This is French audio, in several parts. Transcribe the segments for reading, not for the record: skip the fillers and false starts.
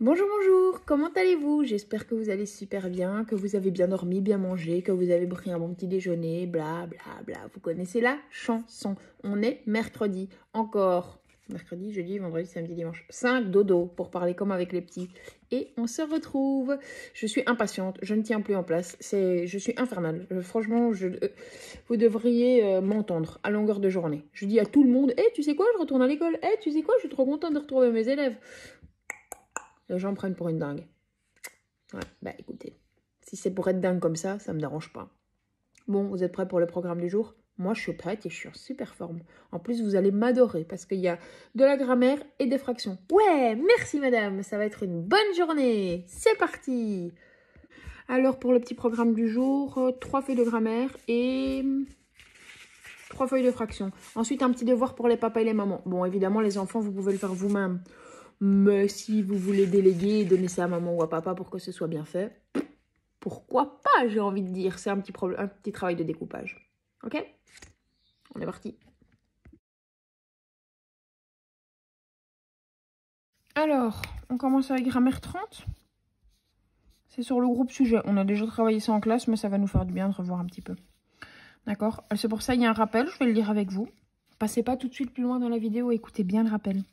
Bonjour, bonjour, comment allez-vous? J'espère que vous allez super bien, que vous avez bien dormi, bien mangé, que vous avez pris un bon petit déjeuner, bla bla bla. Vous connaissez la chanson. On est mercredi, encore. Mercredi, jeudi, vendredi, samedi, dimanche. 5 dodo pour parler comme avec les petits. Et on se retrouve. Je suis impatiente, je ne tiens plus en place. Je suis infernale. Franchement, vous devriez m'entendre à longueur de journée. Je dis à tout le monde, tu sais quoi, je retourne à l'école. Tu sais quoi, je suis trop contente de retrouver mes élèves. Les gens me prennent pour une dingue. Ouais, bah écoutez, si c'est pour être dingue comme ça me dérange pas. Bon, vous êtes prêts pour le programme du jour? Moi, je suis prête et je suis en super forme. En plus, vous allez m'adorer parce qu'il y a de la grammaire et des fractions. Ouais, merci madame, ça va être une bonne journée. C'est parti! Alors, pour le petit programme du jour, 3 feuilles de grammaire et 3 feuilles de fractions. Ensuite, un petit devoir pour les papas et les mamans. Bon, évidemment, les enfants, vous pouvez le faire vous-même. Mais si vous voulez déléguer et donner ça à maman ou à papa pour que ce soit bien fait, pourquoi pas, j'ai envie de dire. C'est un petit travail de découpage. Ok? On est parti. Alors, on commence avec grammaire 30. C'est sur le groupe sujet. On a déjà travaillé ça en classe, mais ça va nous faire du bien de revoir un petit peu. D'accord? C'est pour ça qu'il y a un rappel, je vais le lire avec vous. Passez pas tout de suite plus loin dans la vidéo, écoutez bien le rappel.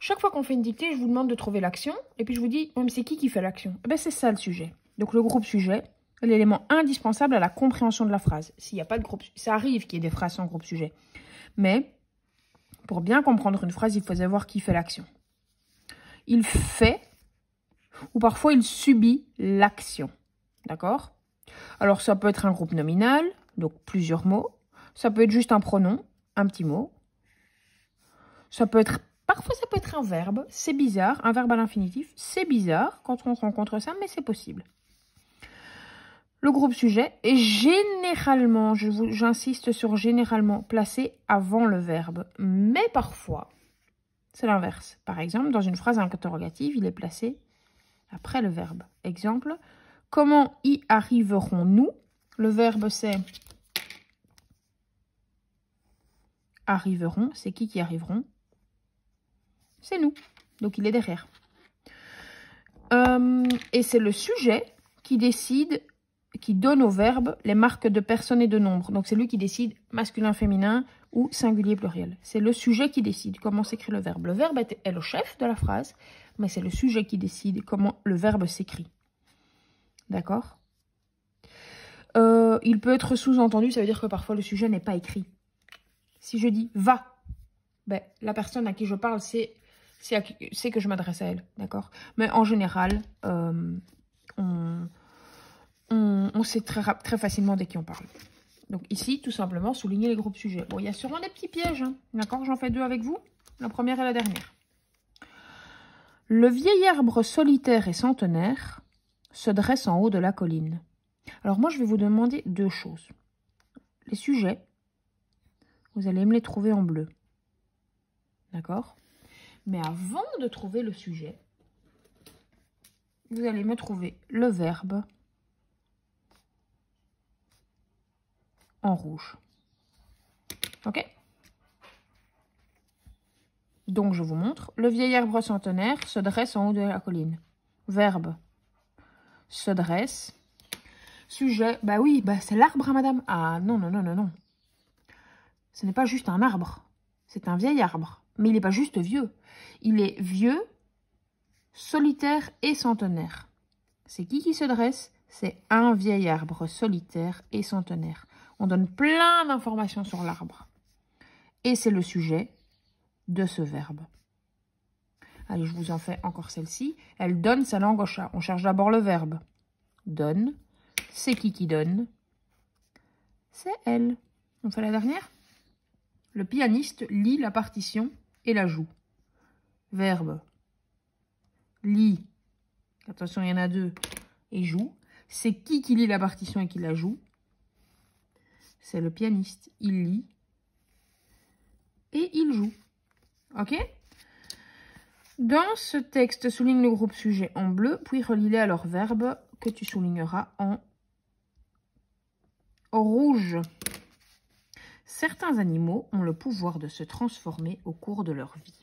Chaque fois qu'on fait une dictée, je vous demande de trouver l'action. Et puis je vous dis, même c'est qui fait l'action? Eh ben, c'est ça le sujet. Donc le groupe sujet, l'élément indispensable à la compréhension de la phrase. S'il n'y a pas de groupe, ça arrive qu'il y ait des phrases sans groupe sujet. Mais pour bien comprendre une phrase, il faut savoir qui fait l'action. Il fait ou parfois il subit l'action. D'accord? Alors ça peut être un groupe nominal, donc plusieurs mots. Ça peut être juste un pronom, un petit mot. Parfois, ça peut être un verbe, c'est bizarre, un verbe à l'infinitif, c'est bizarre quand on rencontre ça, mais c'est possible. Le groupe sujet est généralement, j'insiste sur généralement, placé avant le verbe, mais parfois, c'est l'inverse. Par exemple, dans une phrase interrogative, il est placé après le verbe. Exemple, comment y arriverons-nous? Le verbe, c'est arriveront, c'est qui arriveront? C'est nous, donc il est derrière. Et c'est le sujet qui décide, qui donne au verbe les marques de personne et de nombre. Donc c'est lui qui décide masculin, féminin ou singulier, pluriel. C'est le sujet qui décide comment s'écrit le verbe. Le verbe est le chef de la phrase, mais c'est le sujet qui décide comment le verbe s'écrit. D'accord? Il peut être sous-entendu, ça veut dire que parfois le sujet n'est pas écrit. Si je dis « va », ben, la personne à qui je parle, c'est que je m'adresse à elle, d'accord? Mais en général, on sait très facilement de qui on parle. Donc ici, tout simplement, souligner les groupes sujets. Bon, il y a sûrement des petits pièges, hein, d'accord? J'en fais 2 avec vous, la première et la dernière. Le vieil arbre solitaire et centenaire se dresse en haut de la colline. Alors moi, je vais vous demander 2 choses. Les sujets, vous allez me les trouver en bleu. D'accord? Mais avant de trouver le sujet, vous allez me trouver le verbe en rouge. Ok? Donc, je vous montre. Le vieil arbre centenaire se dresse en haut de la colline. Verbe se dresse. Sujet, bah oui, bah c'est l'arbre, hein, madame. Ah non, non, non, non, non. Ce n'est pas juste un arbre. C'est un vieil arbre. Mais il n'est pas juste vieux. Il est vieux, solitaire et centenaire. C'est qui se dresse? C'est un vieil arbre solitaire et centenaire. On donne plein d'informations sur l'arbre. Et c'est le sujet de ce verbe. Allez, je vous en fais encore celle-ci. Elle donne sa langue au chat. On cherche d'abord le verbe. Donne. C'est qui donne? C'est elle. On fait la dernière. Le pianiste lit la partition et la joue. Verbe. Lit. Attention, il y en a 2. Et joue. C'est qui lit la partition et qui la joue? C'est le pianiste. Il lit. Et il joue. Ok? Dans ce texte, souligne le groupe sujet en bleu, puis relie-les à leur verbe que tu souligneras en rouge. Certains animaux ont le pouvoir de se transformer au cours de leur vie.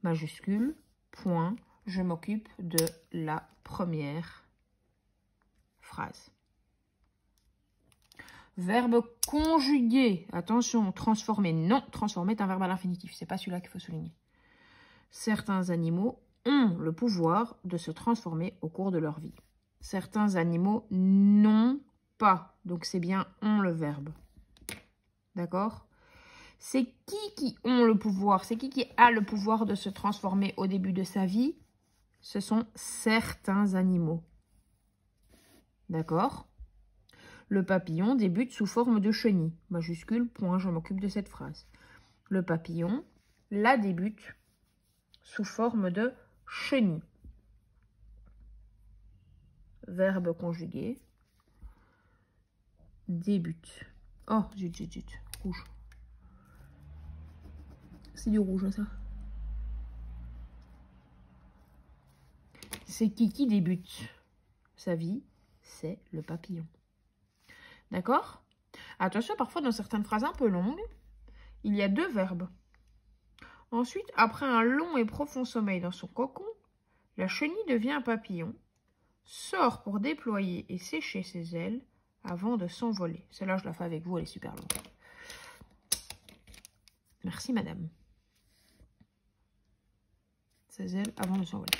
Majuscule, point, je m'occupe de la première phrase. Verbe conjugué. Attention, transformer. Non, transformer est un verbe à l'infinitif. C'est pas celui-là qu'il faut souligner. Certains animaux ont le pouvoir de se transformer au cours de leur vie. Certains animaux n'ont pas. Donc, c'est bien ont le verbe. D'accord? C'est qui ont le pouvoir? C'est qui a le pouvoir de se transformer au début de sa vie? Ce sont certains animaux. D'accord? Le papillon débute sous forme de chenille. Majuscule, point, je m'occupe de cette phrase. Le papillon, la débute sous forme de chenille. Verbe conjugué. Débute. Oh, zut, zut, zut. Rouge. C'est du rouge, ça. C'est qui débute sa vie? C'est le papillon. D'accord? Attention, parfois dans certaines phrases un peu longues, il y a deux verbes. Ensuite, après un long et profond sommeil dans son cocon, la chenille devient un papillon, sort pour déployer et sécher ses ailes avant de s'envoler. Celle-là, je la fais avec vous, elle est super longue. Merci, madame. Ses ailes avant de s'envoler.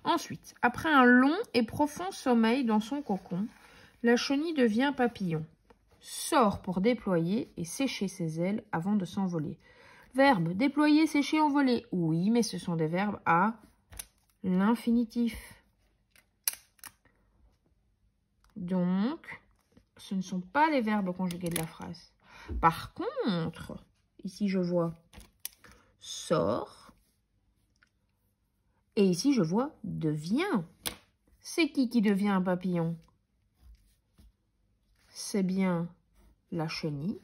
Ensuite, après un long et profond sommeil dans son cocon, la chenille devient papillon, sort pour déployer et sécher ses ailes avant de s'envoler. Verbe déployer, sécher, envoler. Oui, mais ce sont des verbes à l'infinitif. Donc, ce ne sont pas les verbes conjugués de la phrase. Par contre, ici je vois sort. Et ici je vois devient. C'est qui devient un papillon? C'est bien la chenille.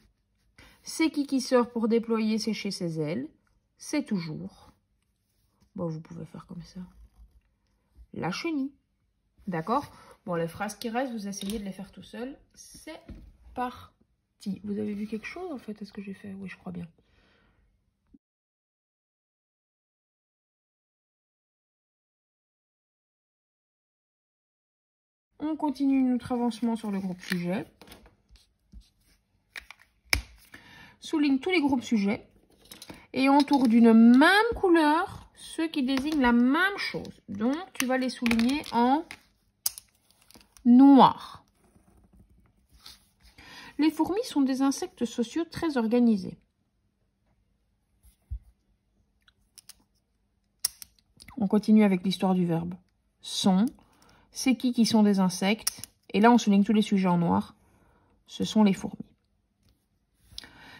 C'est qui sort pour déployer, sécher ses ailes? C'est toujours. Bon, vous pouvez faire comme ça. La chenille. D'accord? Bon, les phrases qui restent, vous essayez de les faire tout seul. C'est parti. Vous avez vu quelque chose en fait? Est-ce que j'ai fait? Oui, je crois bien. On continue notre avancement sur le groupe sujet. Souligne tous les groupes sujets et entoure d'une même couleur ceux qui désignent la même chose. Donc, tu vas les souligner en noir. Les fourmis sont des insectes sociaux très organisés. On continue avec l'histoire du verbe. Sont, c'est qui sont des insectes. Et là, on souligne tous les sujets en noir. Ce sont les fourmis.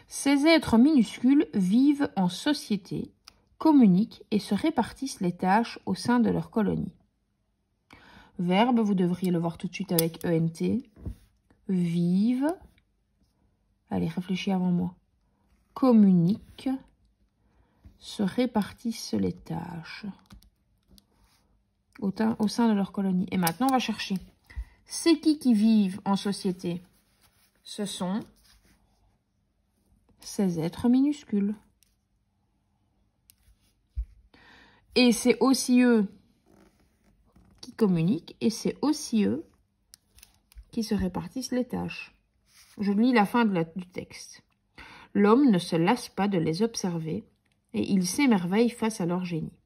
Ces êtres minuscules vivent en société, communiquent et se répartissent les tâches au sein de leur colonie. Verbe, vous devriez le voir tout de suite avec ENT. Vivent. Allez, réfléchis avant moi. Communiquent. Se répartissent les tâches au sein de leur colonie. Et maintenant, on va chercher. C'est qui vivent en société? Ce sont ces êtres minuscules. Et c'est aussi eux qui communiquent et c'est aussi eux qui se répartissent les tâches. Je lis la fin du texte. L'homme ne se lasse pas de les observer et il s'émerveille face à leur génie.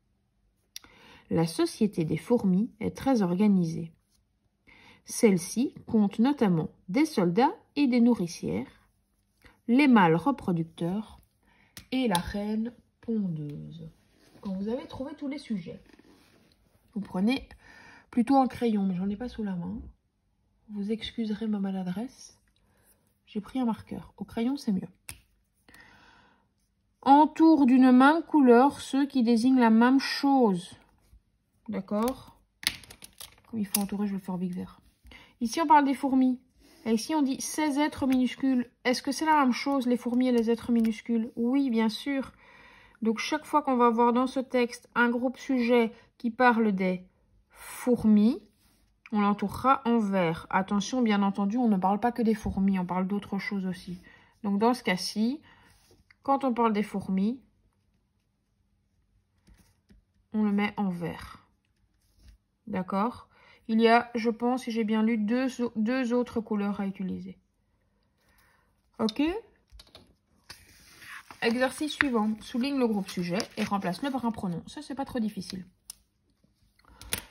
La société des fourmis est très organisée. Celle-ci compte notamment des soldats et des nourricières, les mâles reproducteurs et la reine pondeuse. Quand vous avez trouvé tous les sujets, vous prenez plutôt un crayon, mais j'en ai pas sous la main. Vous excuserez ma maladresse. J'ai pris un marqueur. Au crayon, c'est mieux. Entoure d'une même couleur ceux qui désignent la même chose. D'accord? Comme il faut entourer, je vais le faire big vert. Ici, on parle des fourmis. Et ici, on dit ces êtres minuscules. Est-ce que c'est la même chose, les fourmis et les êtres minuscules? Oui, bien sûr. Donc, chaque fois qu'on va voir dans ce texte un groupe sujet qui parle des fourmis, on l'entourera en vert. Attention, bien entendu, on ne parle pas que des fourmis, on parle d'autres choses aussi. Donc, dans ce cas-ci, quand on parle des fourmis, on le met en vert. D'accord? Il y a, je pense, si j'ai bien lu, deux autres couleurs à utiliser. Ok? Exercice suivant. Souligne le groupe sujet et remplace-le par un pronom. Ça, c'est pas trop difficile.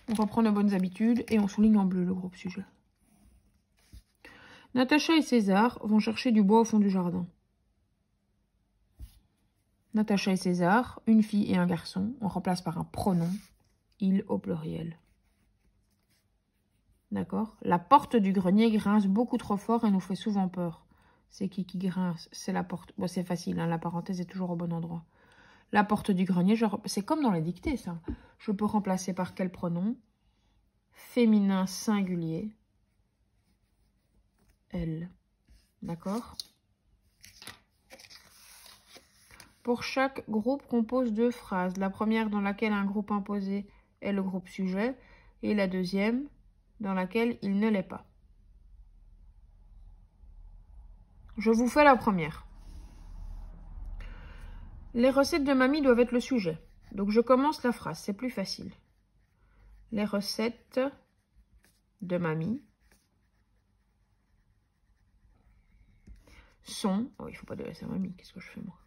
On reprend nos bonnes habitudes et on souligne en bleu le groupe sujet. Natacha et César vont chercher du bois au fond du jardin. Natacha et César, une fille et un garçon, on remplace par un pronom, il au pluriel. D'accord? La porte du grenier grince beaucoup trop fort et nous fait souvent peur. C'est qui grince? C'est la porte. Bon, c'est facile, hein, la parenthèse est toujours au bon endroit. La porte du grenier, c'est comme dans les dictées, ça. Je peux remplacer par quel pronom? Féminin singulier. Elle. D'accord? Pour chaque groupe, compose 2 phrases. La première dans laquelle un groupe imposé est le groupe sujet et la deuxième dans laquelle il ne l'est pas. Je vous fais la première. Les recettes de mamie doivent être le sujet. Donc je commence la phrase, c'est plus facile. Les recettes de mamie sont... Oh, il ne faut pas délaisser mamie, qu'est-ce que je fais moi?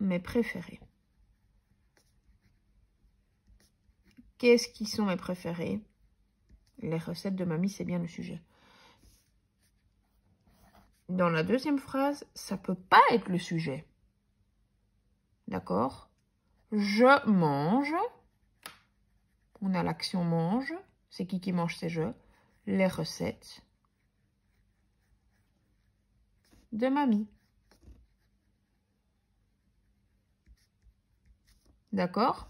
Mes préférés. Qu'est-ce qui sont mes préférés? Les recettes de mamie, c'est bien le sujet. Dans la deuxième phrase, ça ne peut pas être le sujet. D'accord? Je mange. On a l'action mange. C'est qui mange, c'est je. Les recettes de mamie. D'accord?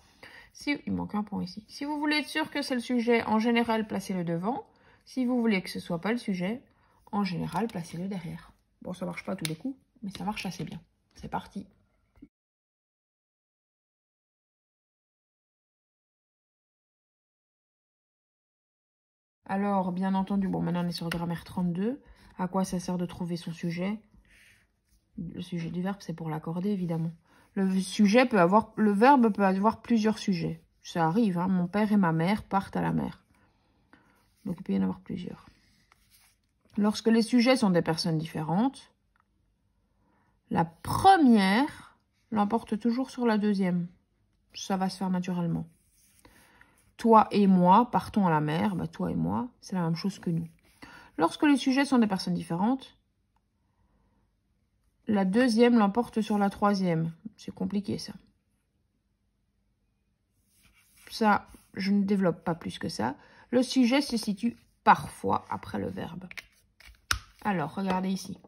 Il manque un point ici. Si vous voulez être sûr que c'est le sujet, en général, placez-le devant. Si vous voulez que ce ne soit pas le sujet, en général, placez-le derrière. Bon, ça ne marche pas à tous les coups, mais ça marche assez bien. C'est parti. Alors, bien entendu, bon, maintenant on est sur grammaire 32. À quoi ça sert de trouver son sujet? Le sujet du verbe, c'est pour l'accorder, évidemment. Le verbe peut avoir plusieurs sujets. Ça arrive, hein. Mon père et ma mère partent à la mer. Donc, il peut y en avoir plusieurs. Lorsque les sujets sont des personnes différentes, la première l'emporte toujours sur la deuxième. Ça va se faire naturellement. Toi et moi partons à la mer. Bah, toi et moi, c'est la même chose que nous. Lorsque les sujets sont des personnes différentes, la deuxième l'emporte sur la troisième. C'est compliqué, ça. Ça, je ne développe pas plus que ça. Le sujet se situe parfois après le verbe. Alors, regardez ici.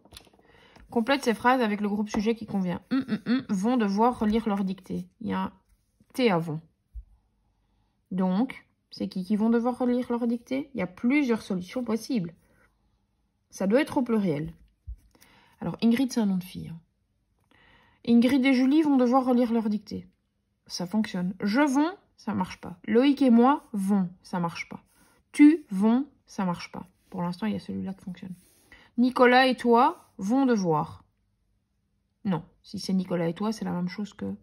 Complète ces phrases avec le groupe sujet qui convient. Vont devoir relire leur dictée. Il y a un T avant. Donc, c'est qui vont devoir relire leur dictée? Il y a plusieurs solutions possibles. Ça doit être au pluriel. Alors, Ingrid, c'est un nom de fille. Ingrid et Julie vont devoir relire leur dictée. Ça fonctionne. Je vont, ça marche pas. Loïc et moi vont, ça marche pas. Tu vont, ça marche pas. Pour l'instant, il y a celui-là qui fonctionne. Nicolas et toi vont devoir. Non, si c'est Nicolas et toi, c'est la même chose que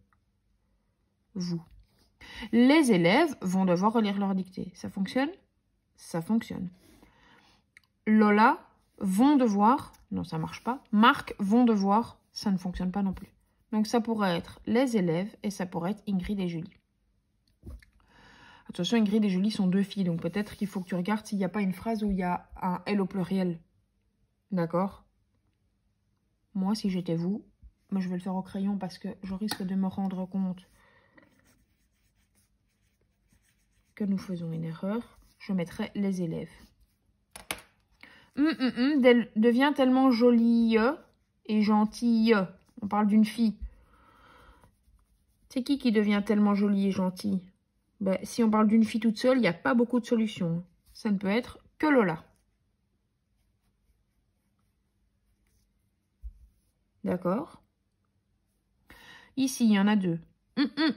vous. Les élèves vont devoir relire leur dictée. Ça fonctionne? Ça fonctionne. Lola vont devoir. Non, ça marche pas. Marc vont devoir. Ça ne fonctionne pas non plus. Donc, ça pourrait être les élèves et ça pourrait être Ingrid et Julie. Attention, Ingrid et Julie sont 2 filles. Donc, peut-être qu'il faut que tu regardes s'il n'y a pas une phrase où il y a un « elle » au pluriel. D'accord? Moi, si j'étais vous, mais je vais le faire au crayon parce que je risque de me rendre compte que nous faisons une erreur. Je mettrai les élèves. Devient tellement jolie et gentille. On parle d'une fille. C'est qui devient tellement jolie et gentille? Ben, si on parle d'une fille toute seule, il n'y a pas beaucoup de solutions. Ça ne peut être que Lola. D'accord? Ici, il y en a 2.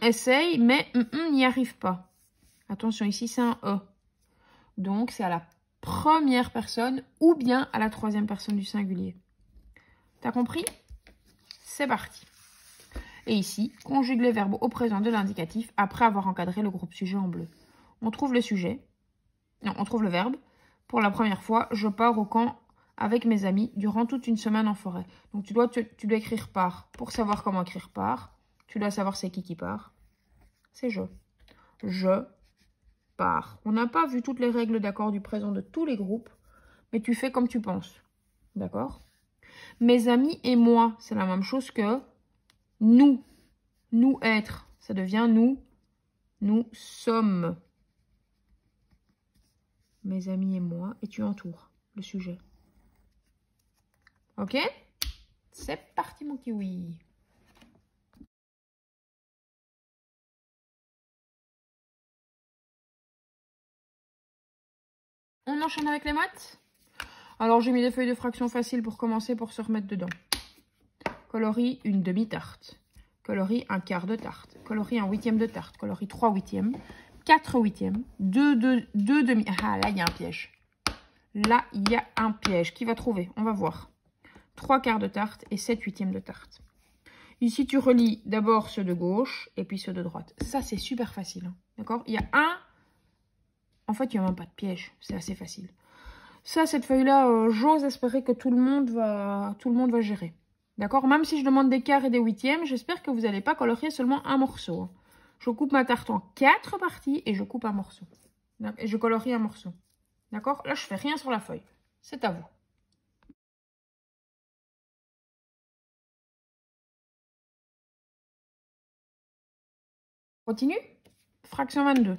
Essaye, mais n'y arrive pas. Attention, ici, c'est un E. Donc, c'est à la première personne ou bien à la troisième personne du singulier. T'as compris? C'est parti. Et ici, conjugue les verbes au présent de l'indicatif après avoir encadré le groupe sujet en bleu. On trouve le sujet. Non, on trouve le verbe. Pour la première fois, je pars au camp avec mes amis durant toute une semaine en forêt. Donc tu dois écrire part. Pour savoir comment écrire part, tu dois savoir c'est qui part. C'est je. Je pars. On n'a pas vu toutes les règles d'accord du présent de tous les groupes, mais tu fais comme tu penses. D'accord? Mes amis et moi, c'est la même chose que nous. Nous être. Ça devient nous. Nous sommes. Mes amis et moi. Et tu entoures le sujet. Ok? C'est parti mon kiwi. On enchaîne avec les maths. Alors j'ai mis des feuilles de fractions faciles pour commencer, pour se remettre dedans. Colorie une demi-tarte. Colorie un quart de tarte. Colorie un huitième de tarte. Colorie 3 huitièmes. 4 huitièmes. 2 demi. Ah là il y a un piège. Là il y a un piège. Qui va trouver? On va voir. 3 quarts de tarte et 7 huitièmes de tarte. Ici tu relis d'abord ceux de gauche et puis ceux de droite. Ça c'est super facile. Hein. D'accord? Il y a un... En fait il n'y a même pas de piège. C'est assez facile. Ça, cette feuille-là, j'ose espérer que tout le monde va gérer. D'accord? Même si je demande des quarts et des huitièmes, j'espère que vous n'allez pas colorier seulement un morceau. Je coupe ma tarte en 4 parties et je coupe un morceau. Et je colorie un morceau. D'accord? Là, je fais rien sur la feuille. C'est à vous. Continue. Fraction 22.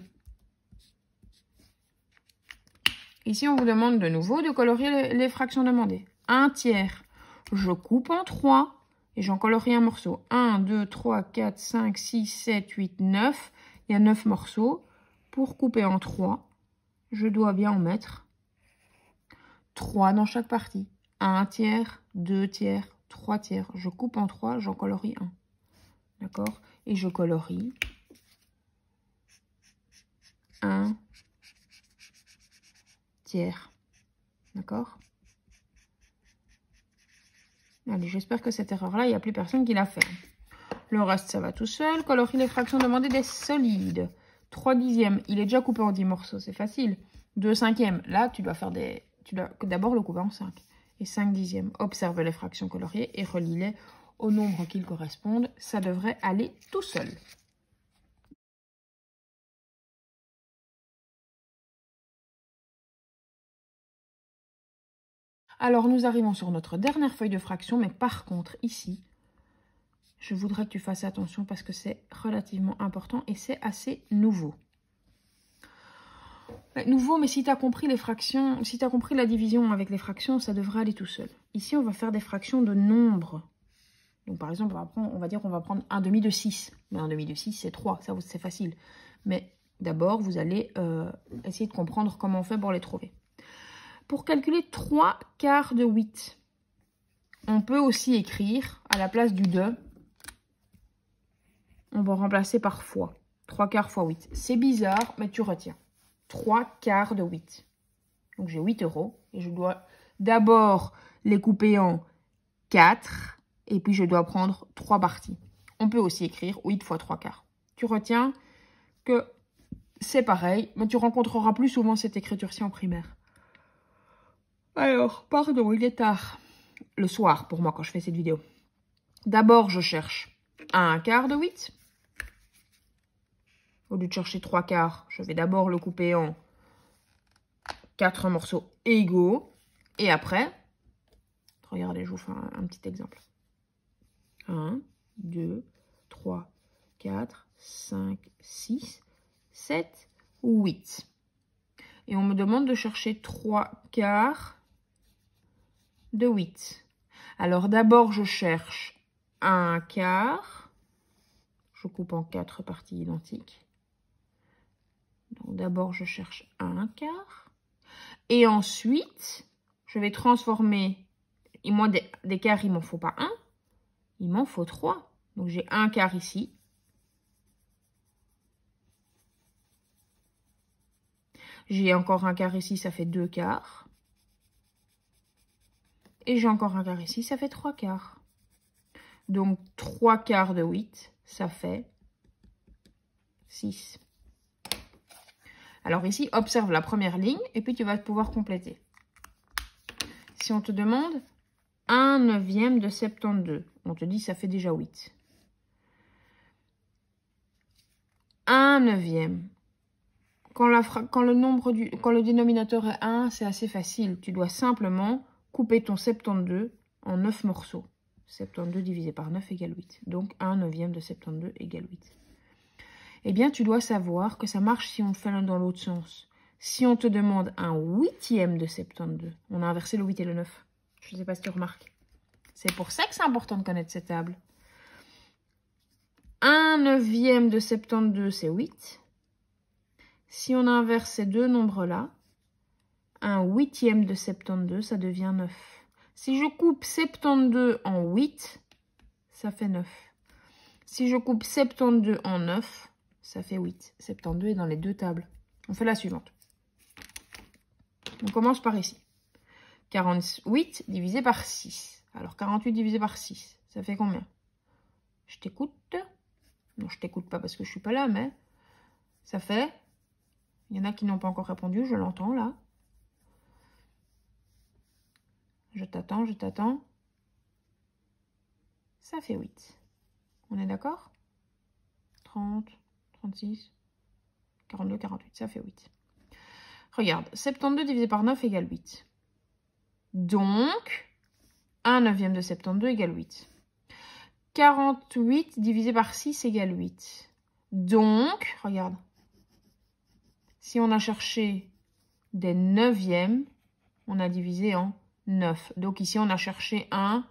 Ici, on vous demande de nouveau de colorier les fractions demandées. 1 tiers. Je coupe en 3 et j'en colorie un morceau. 1, 2, 3, 4, 5, 6, 7, 8, 9. Il y a 9 morceaux. Pour couper en 3, je dois bien en mettre 3 dans chaque partie. 1 tiers, 2 tiers, 3 tiers. Je coupe en 3, j'en colorie 1. D'accord? Et je colorie 1 tiers. D'accord? Allez, j'espère que cette erreur-là, il n'y a plus personne qui l'a fait. Le reste, ça va tout seul. Colorie les fractions demandées des solides. 3 dixièmes, il est déjà coupé en 10 morceaux, c'est facile. 2 cinquièmes, là, tu dois d'abord le couper en 5. Et 5 dixièmes, observe les fractions coloriées et relie-les au nombre qu'ils correspondent. Ça devrait aller tout seul. Alors, nous arrivons sur notre dernière feuille de fraction, mais par contre, ici, je voudrais que tu fasses attention parce que c'est relativement important et c'est assez nouveau. Nouveau, mais si tu as compris les fractions, si tu as compris la division avec les fractions, ça devrait aller tout seul. Ici, on va faire des fractions de nombres. Donc, par exemple, on va dire qu'on va prendre un demi de 6. Mais un demi de 6, c'est 3, ça c'est facile. Mais d'abord, vous allez essayer de comprendre comment on fait pour les trouver. Pour calculer 3 quarts de 8, on peut aussi écrire, à la place du 2, on va remplacer par fois. 3 quarts fois 8. C'est bizarre, mais tu retiens. 3 quarts de 8. Donc j'ai 8 € et je dois d'abord les couper en 4 et puis je dois prendre 3 parties. On peut aussi écrire 8 fois 3 quarts. Tu retiens que c'est pareil, mais tu rencontreras plus souvent cette écriture-ci en primaire. Alors, pardon, il est tard. Le soir, pour moi, quand je fais cette vidéo. D'abord, je cherche 1 quart de 8. Au lieu de chercher 3 quarts, je vais d'abord le couper en 4 morceaux égaux. Et après, regardez, je vous fais un petit exemple. 1, 2, 3, 4, 5, 6, 7, 8. Et on me demande de chercher 3 quarts de 8. Alors d'abord, je cherche 1 quart. Je coupe en 4 parties identiques. Donc d'abord, je cherche 1 quart. Et ensuite, je vais transformer. Et moi, des quarts, il ne m'en faut pas 1. Il m'en faut 3. Donc j'ai 1 quart ici. J'ai encore 1 quart ici, ça fait 2 quarts. Et j'ai encore 1 quart ici, ça fait 3 quarts. Donc, 3/4 de 8, ça fait 6. Alors ici, observe la première ligne et puis tu vas pouvoir compléter. Si on te demande 1/9 de 72, on te dit ça fait déjà 8. 1/9. Quand le dénominateur est 1, c'est assez facile. Tu dois simplement couper ton 72 en 9 morceaux. 72 divisé par 9 égale 8. Donc 1/9 de 72 égale 8. Eh bien, tu dois savoir que ça marche si on fait l'un dans l'autre sens. Si on te demande 1/8 de 72, on a inversé le 8 et le 9. Je ne sais pas si tu remarques. C'est pour ça que c'est important de connaître cette table. 1/9 de 72, c'est 8. Si on inverse ces deux nombres-là, 1/8 de 72, ça devient 9. Si je coupe 72 en 8, ça fait 9. Si je coupe 72 en 9, ça fait 8. 72 est dans les deux tables. On fait la suivante. On commence par ici. 48 divisé par 6. Alors, 48 divisé par 6, ça fait combien? Je t'écoute. Non, je t'écoute pas parce que je suis pas là, mais ça fait... Il y en a qui n'ont pas encore répondu, je l'entends là. Je t'attends, je t'attends. Ça fait 8. On est d'accord? 30, 36, 42, 48, ça fait 8. Regarde, 72 divisé par 9 égale 8. Donc, 1/9 de 72 égale 8. 48 divisé par 6 égale 8. Donc, regarde, si on a cherché des neuvièmes, on a divisé en 9. Donc ici, on a cherché un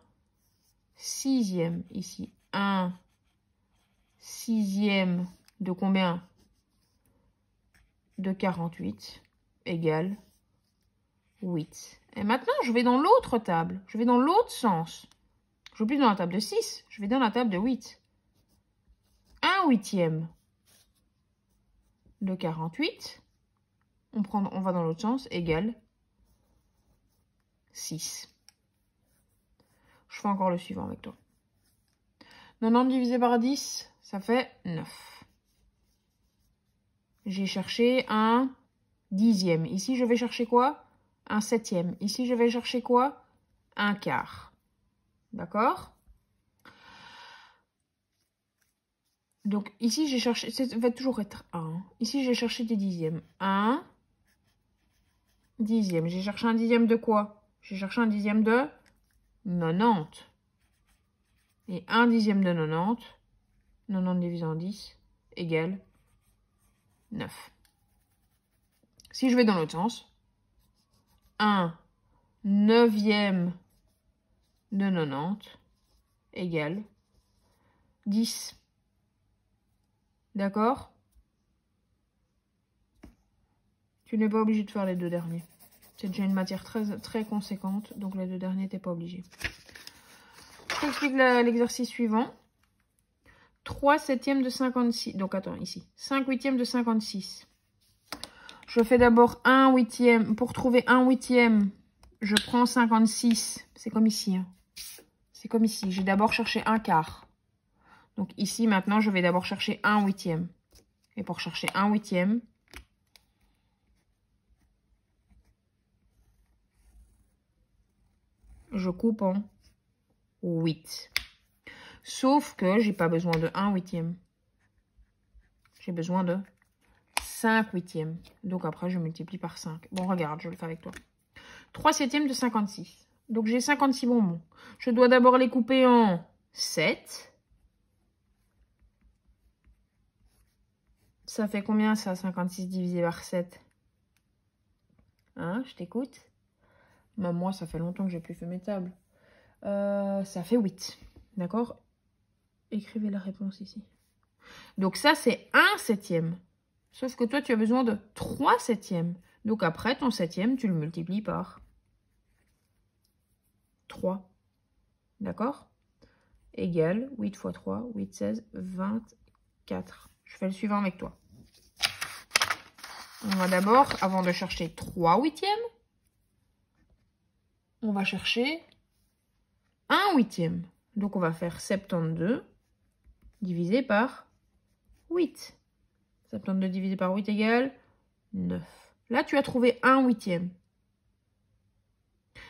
sixième. Ici, un sixième de combien? De 48 égale 8. Et maintenant, je vais dans l'autre table. Je vais dans l'autre sens. Je ne vais plus dans la table de 6. Je vais dans la table de 8. 1/8 de 48. On va dans l'autre sens. Égale 6. Je fais encore le suivant avec toi. 90 divisé par 10, ça fait 9. J'ai cherché un dixième. Ici, je vais chercher quoi? Un septième. Ici, je vais chercher quoi? Un quart. D'accord? Donc, ici, j'ai cherché... Ça va toujours être 1. Ici, j'ai cherché des dixièmes. 1 dixième. J'ai cherché un dixième de quoi? J'ai cherché un dixième de 90. Et 1 dixième de 90, 90 divisé en 10, égale 9. Si je vais dans l'autre sens, 1 neuvième de 90 égale 10. D'accord? Tu n'es pas obligé de faire les deux derniers. C'est déjà une matière très conséquente, donc les deux derniers, tu n'es pas obligé. Je t'explique l'exercice suivant. 3 septièmes de 56. Donc, attends, ici. 5 huitièmes de 56. Je fais d'abord 1 huitième. Pour trouver 1 huitième, je prends 56. C'est comme ici. Hein. C'est comme ici. J'ai d'abord cherché un quart. Donc, ici, maintenant, je vais d'abord chercher 1 huitième. Et pour chercher 1 huitième, je coupe en 8. Sauf que j'ai pas besoin de 1 huitième. J'ai besoin de 5 huitièmes. Donc après, je multiplie par 5. Bon, regarde, je le fais avec toi. 3 septièmes de 56. Donc j'ai 56 bonbons. Je dois d'abord les couper en 7. Ça fait combien ça, 56 divisé par 7? Hein, je t'écoute. Moi, ça fait longtemps que j'ai plus fait mes tables. Ça fait 8. D'accord? Écrivez la réponse ici. Donc ça, c'est 1 septième. Sauf que toi, tu as besoin de 3 septièmes. Donc après, ton septième, tu le multiplies par 3. D'accord? Égale 8 fois 3, 8, 16, 24. Je fais le suivant avec toi. On va d'abord, avant de chercher 3 huitièmes, on va chercher 1 huitième. Donc, on va faire 72 divisé par 8. 72 divisé par 8 égale 9. Là, tu as trouvé 1/8.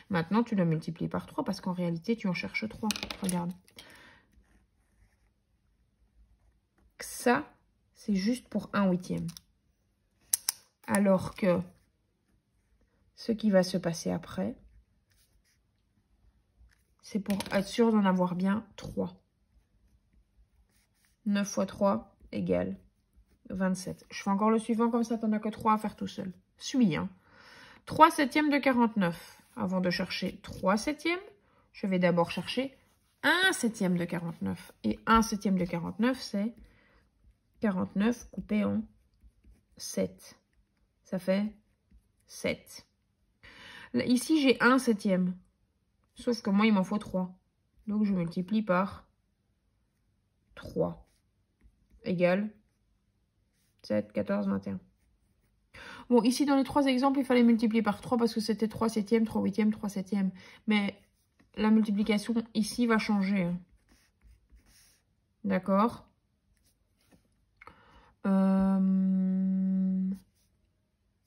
Maintenant, tu le multiplies par 3 parce qu'en réalité, tu en cherches 3. Regarde. Ça, c'est juste pour 1/8. Alors que ce qui va se passer après, c'est pour être sûr d'en avoir bien 3. 9 fois 3 égale 27. Je fais encore le suivant, comme ça, tu n'en as que 3 à faire tout seul. Suis, hein. 3 septièmes de 49. Avant de chercher 3 septièmes, je vais d'abord chercher 1 septième de 49. Et 1 septième de 49, c'est 49 coupé en 7. Ça fait 7. Là, ici, j'ai 1 septième. Sauf que moi, il m'en faut 3. Donc, je multiplie par 3. Égale 7, 14, 21. Bon, ici, dans les 3 exemples, il fallait multiplier par 3 parce que c'était 3 septièmes, 3 huitièmes, 3 septièmes. Mais la multiplication ici va changer. D'accord?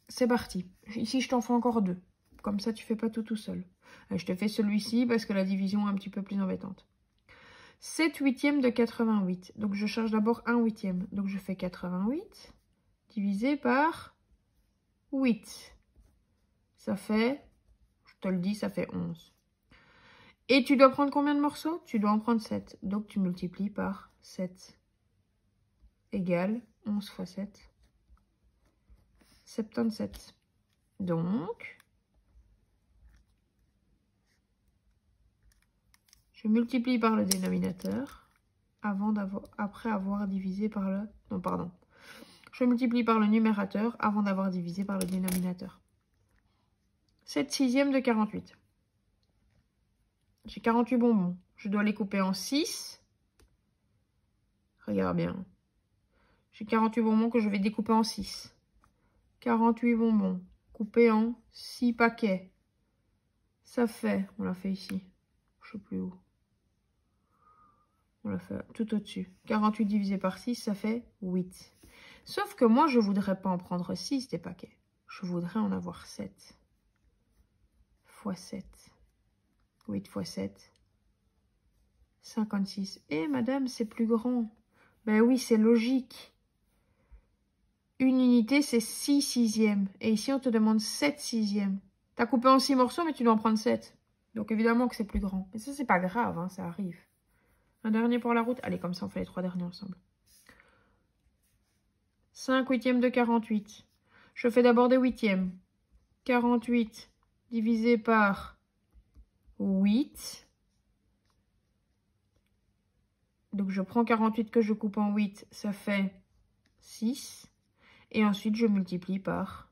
C'est parti. Ici, je t'en fais encore 2. Comme ça, tu ne fais pas tout seul. Je te fais celui-ci parce que la division est un petit peu plus embêtante. 7 huitièmes de 88. Donc, je cherche d'abord 1 huitième. Donc, je fais 88 divisé par 8. Ça fait, je te le dis, ça fait 11. Et tu dois prendre combien de morceaux? Tu dois en prendre 7. Donc, tu multiplies par 7. Égale 11 fois 7. 77. Donc, je multiplie par le dénominateur après avoir divisé par le... Non, pardon. Je multiplie par le numérateur avant d'avoir divisé par le dénominateur. 7 sixièmes de 48. J'ai 48 bonbons. Je dois les couper en 6. Regarde bien. J'ai 48 bonbons que je vais découper en 6. 48 bonbons coupés en 6 paquets. Ça fait... On l'a fait ici. Je ne sais plus où. On l'a fait tout au-dessus. 48 divisé par 6, ça fait 8. Sauf que moi, je ne voudrais pas en prendre 6 des paquets. Je voudrais en avoir 7. Fois 7. 8 fois 7. 56. Eh, madame, c'est plus grand. Ben oui, c'est logique. Une unité, c'est 6 sixièmes. Et ici, on te demande 7 sixièmes. Tu as coupé en 6 morceaux, mais tu dois en prendre 7. Donc, évidemment que c'est plus grand. Mais ça, c'est pas grave, hein, ça arrive. Un dernier pour la route. Allez, comme ça, on fait les 3 derniers ensemble. 5 huitièmes de 48. Je fais d'abord des huitièmes. 48 divisé par 8. Donc, je prends 48 que je coupe en 8. Ça fait 6. Et ensuite, je multiplie par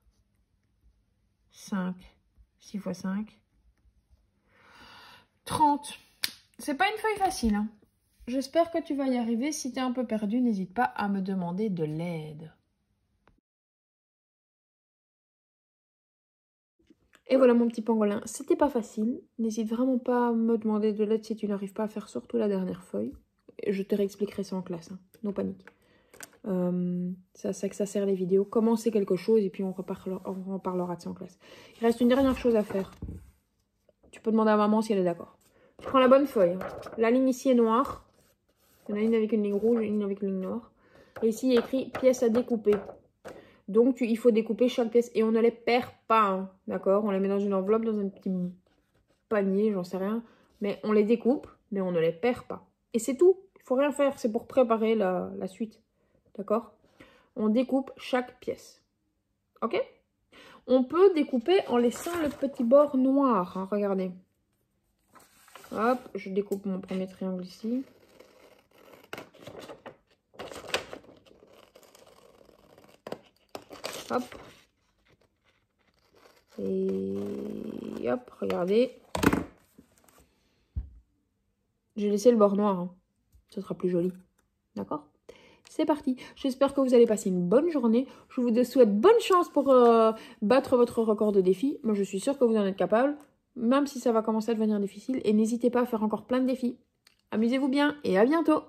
5. 6 fois 5. 30. C'est pas une feuille facile, hein. J'espère que tu vas y arriver. Si tu es un peu perdu, n'hésite pas à me demander de l'aide. Et voilà mon petit pangolin. C'était pas facile. N'hésite vraiment pas à me demander de l'aide si tu n'arrives pas à faire surtout la dernière feuille. Je te réexpliquerai ça en classe. Hein. Non panique. C'est à ça que ça sert les vidéos. Commencer quelque chose et puis on reparlera de ça en classe. Il reste une dernière chose à faire. Tu peux demander à maman si elle est d'accord. Tu prends la bonne feuille. La ligne ici est noire. Il y en a une avec une ligne rouge et une avec une ligne noire. Et ici, il y a écrit pièce à découper. Donc, il faut découper chaque pièce. Et on ne les perd pas, hein, d'accord? On les met dans une enveloppe, dans un petit panier, j'en sais rien. Mais on les découpe, mais on ne les perd pas. Et c'est tout. Il ne faut rien faire. C'est pour préparer la suite. D'accord? On découpe chaque pièce. Ok? On peut découper en laissant le petit bord noir. Hein, regardez. Hop, je découpe mon premier triangle ici. Hop. Et hop, regardez. J'ai laissé le bord noir. Hein. Ce sera plus joli. D'accord? C'est parti. J'espère que vous allez passer une bonne journée. Je vous souhaite bonne chance pour battre votre record de défi. Moi, je suis sûre que vous en êtes capable. Même si ça va commencer à devenir difficile. Et n'hésitez pas à faire encore plein de défis. Amusez-vous bien et à bientôt!